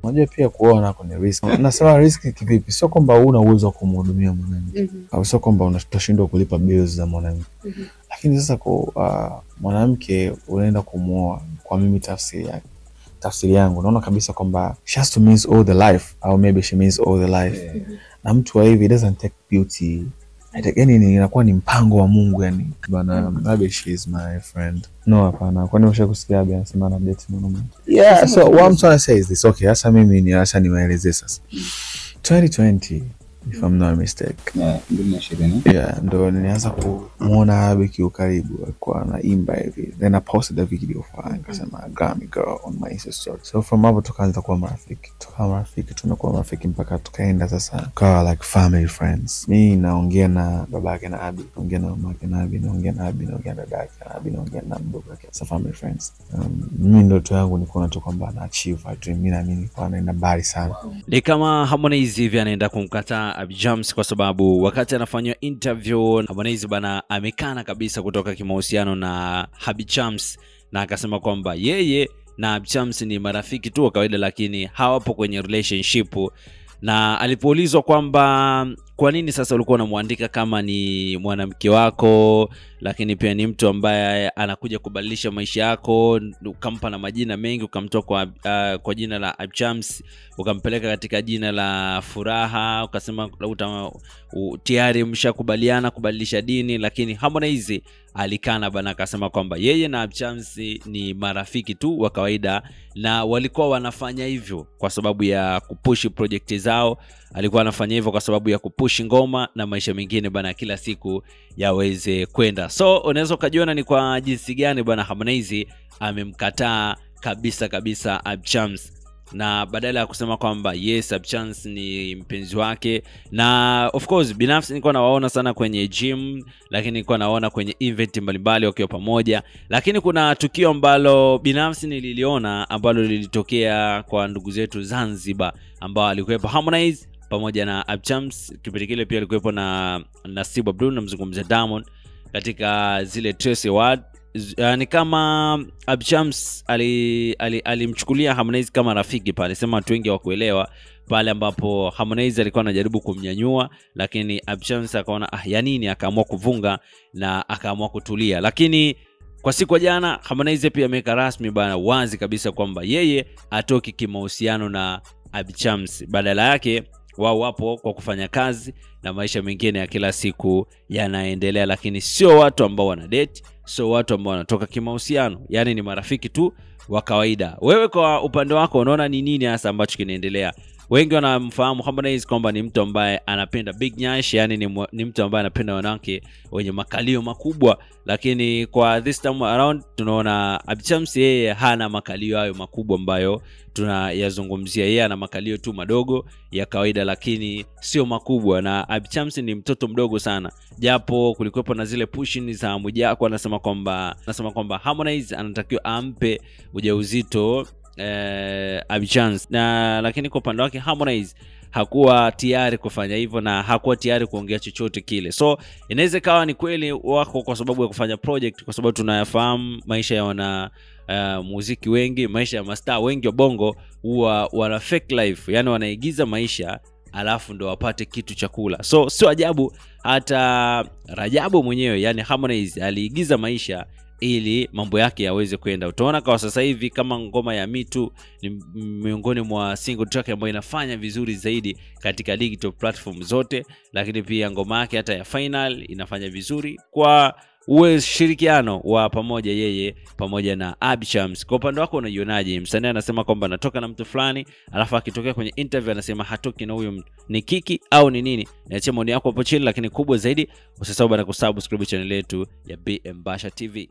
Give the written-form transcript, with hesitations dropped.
Unajua pia kuoa nako ni risk. Nasema risk kivipi? Sio kwamba una uwezo wa kumhudumia mwanamke au sio kwamba unashindwa kulipa bills za mwanamke. Lakini sasa kwa mwanamke unaenda kumuoa, kwa mimi tafsiri yangu naona kabisa kwamba she has to means all the life, or maybe she means all the life. Na mtu wa hivi doesn't take beauty. Yani inakuwa ni mpango wa Mungu yani. Bana, maybe she is my friend. No, hapana. Kwani ushakusikia Abby anasema na date mwanamke? Yeah, so what I'm trying to say is this. Okay, sasa mimi niwaeleze sasa. 2020, if I'm not mistaken. Yeah, ndo nilianza kumuona Abby kiukaribu, alikuwa anaimba hivi. Then I posted the video for her, nikasema Grammy girl on my Insta story. So from hapo tukaanza kuwa marafiki. Tumekuwa marafiki mpaka tukaenda sasa kwa like family friends. Mimi naongea na babake na Abby, naongea na mamake na Abby, naongea na Abby, naongea na dadake na Abby, naongea na mdogo wake. So family friends. Mimi ndoto yangu ni kuona tu kwamba na achieve a dream. Mimi naamini kwa anaenda mbali sana. Ni kama Harmonize hivi anaenda kumkataa Abby Jams kwa sababu wakati anafanywa interview Harmonize bana amekana kabisa kutoka kimahusiano na Abby Jams, na akasema kwamba yeye na Abby Jams ni marafiki tu wa kawaida lakini hawapo kwenye relationship. Na alipoulizwa kwamba kwa nini sasa ulikuwa unamwandika kama ni mwanamke wako lakini pia ni mtu ambaye anakuja kubadilisha maisha yako, ukampa na majina mengi, ukamtoa kwa jina la Abby Jams ukampeleka katika jina la Furaha, ukasema tayari mshakubaliana kubadilisha dini, lakini Harmonize alikana bana, akasema kwamba yeye na Abby Jams ni marafiki tu wa kawaida na walikuwa wanafanya hivyo kwa sababu ya kupush project zao. Alikuwa anafanya hivyo kwa sababu ya kupush ngoma na maisha mengine bana kila siku yaweze kwenda. So unaweza kujiona ni kwa jinsi gani bana Harmonize amemkataa kabisa Abby Jams, na badala ya kusema kwamba yes Abby Jams ni mpenzi wake. Na of course binafsi nilikuwa nawaona sana kwenye gym, lakini nilikuwa naona kwenye event mbalimbali wakiwa pamoja. Lakini kuna tukio ambalo binafsi nililiona ambalo lilitokea kwa ndugu zetu Zanzibar, ambao alikuwepo Harmonize pamoja na Abby Jams. Kipindi kile pia alikuwepo na Nasibu Abdul na mzungumza Diamond katika zile Trace Award. Ni kama Abby Jams alimchukulia Harmonize kama rafiki pale, sema watu wengi hawakuelewa pale ambapo Harmonize alikuwa anajaribu kumnyanyua, lakini Abby Jams akaona ya nini, akaamua kuvunga na akaamua kutulia. Lakini kwa siku ya jana Harmonize pia ameweka rasmi bana wazi kabisa kwamba yeye atoki kimahusiano na Abby Jams, badala yake wao wapo kwa kufanya kazi na maisha mengine ya kila siku yanaendelea, lakini sio watu ambao wana date, sio watu ambao wanatoka kimahusiano, yani ni marafiki tu wa kawaida. Wewe kwa upande wako unaona ni nini hasa ambacho kinaendelea? Wengi wanamfahamu Harmonize kwamba ni mtu ambaye anapenda big nyash, yani ni mtu ambaye anapenda wanawake wenye makalio makubwa, lakini kwa this time around tunaona Abby Jams yeye hana makalio hayo makubwa ambayo tunayazungumzia. Yeye ana makalio tu madogo ya kawaida lakini sio makubwa, na Abby Jams ni mtoto mdogo sana, japo kulikuwepo na zile pushing za Mwijaku anasema kwamba Harmonize anatakiwa ampe ujauzito Abby Jams, na lakini kwa upande wake Harmonize hakuwa tayari kufanya hivyo na hakuwa tayari kuongea chochote kile. So inaweza kawa ni kweli wako kwa sababu ya kufanya project, kwa sababu tunayafahamu maisha ya wana muziki wengi, maisha ya mastaa wengi wa bongo huwa wana fake life, yani wanaigiza maisha alafu ndo wapate kitu cha kula. So sio ajabu hata Rajabu mwenyewe, yani Harmonize aliigiza maisha ili mambo yake yaweze kwenda. Utaona kwa sasa hivi kama ngoma ya Me Too ni miongoni mwa single track ambayo inafanya vizuri zaidi katika digital platform zote, lakini pia ngoma yake hata ya Final inafanya vizuri kwa ushirikiano wa pamoja yeye pamoja na Abby Jams. Kwa upande wako unaionaje? Msanii anasema kwamba anatoka na mtu fulani, alafu akitokea kwenye interview anasema hatoki na huyo mtu. Ni kiki au ni nini? Niachie maoni yako hapo chini, lakini kubwa zaidi usisahau bana kusubscribe channel yetu ya BM Basha TV.